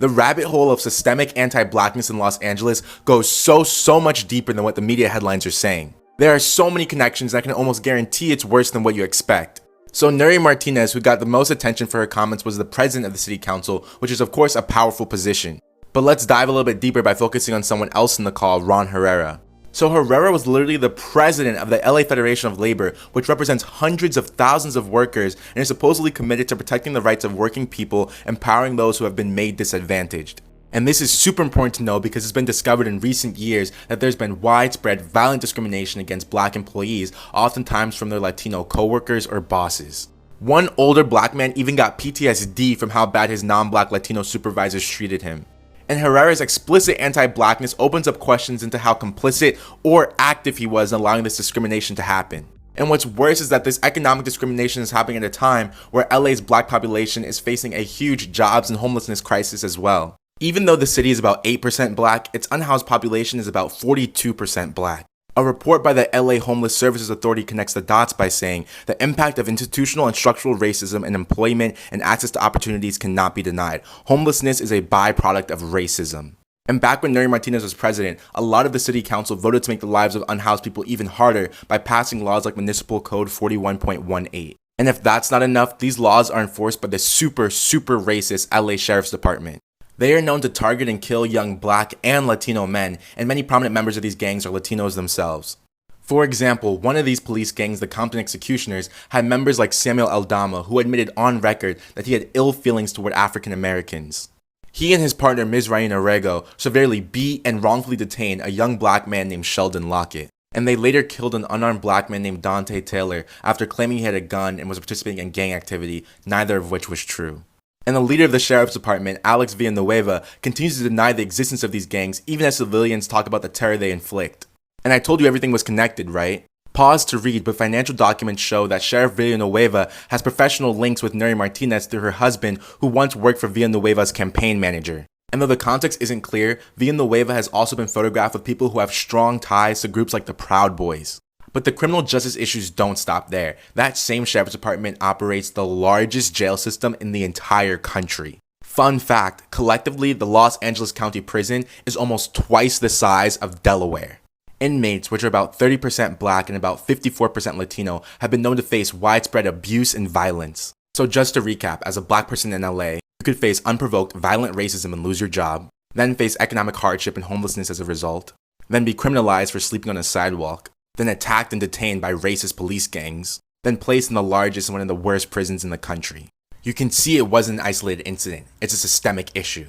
The rabbit hole of systemic anti-blackness in Los Angeles goes so much deeper than what the media headlines are saying. There are so many connections that I can almost guarantee it's worse than what you expect. So Nury Martinez, who got the most attention for her comments, was the president of the city council, which is of course a powerful position. But let's dive a little bit deeper by focusing on someone else in the call, Ron Herrera. So Herrera was literally the president of the LA Federation of Labor, which represents hundreds of thousands of workers and is supposedly committed to protecting the rights of working people, empowering those who have been made disadvantaged. And this is super important to know because it's been discovered in recent years that there's been widespread violent discrimination against black employees, oftentimes from their Latino coworkers or bosses. One older black man even got PTSD from how bad his non-black Latino supervisors treated him. And Herrera's explicit anti-blackness opens up questions into how complicit or active he was in allowing this discrimination to happen. And what's worse is that this economic discrimination is happening at a time where LA's black population is facing a huge jobs and homelessness crisis as well. Even though the city is about 8% black, its unhoused population is about 42% black. A report by the LA Homeless Services Authority connects the dots by saying the impact of institutional and structural racism in employment and access to opportunities cannot be denied. Homelessness is a byproduct of racism. And back when Nury Martinez was president, a lot of the city council voted to make the lives of unhoused people even harder by passing laws like Municipal Code 41.18. And if that's not enough, these laws are enforced by the super racist LA Sheriff's Department. They are known to target and kill young black and Latino men, and many prominent members of these gangs are Latinos themselves. For example, one of these police gangs, the Compton Executioners, had members like Samuel Aldama, who admitted on record that he had ill feelings toward African Americans. He and his partner Mizraim Orrego severely beat and wrongfully detained a young black man named Sheldon Lockett, and they later killed an unarmed black man named Dante Taylor after claiming he had a gun and was participating in gang activity, neither of which was true. And the leader of the sheriff's department, Alex Villanueva, continues to deny the existence of these gangs even as civilians talk about the terror they inflict. And I told you everything was connected, right? Pause to read, but financial documents show that Sheriff Villanueva has professional links with Nury Martinez through her husband, who once worked for Villanueva's campaign manager. And though the context isn't clear, Villanueva has also been photographed with people who have strong ties to groups like the Proud Boys. But the criminal justice issues don't stop there. That same sheriff's department operates the largest jail system in the entire country. Fun fact, collectively, the Los Angeles County Prison is almost twice the size of Delaware. Inmates, which are about 30% black and about 54% Latino, have been known to face widespread abuse and violence. So just to recap, as a black person in LA, you could face unprovoked violent racism and lose your job, then face economic hardship and homelessness as a result, then be criminalized for sleeping on a sidewalk, then attacked and detained by racist police gangs, then placed in the largest and one of the worst prisons in the country. You can see it wasn't an isolated incident, it's a systemic issue.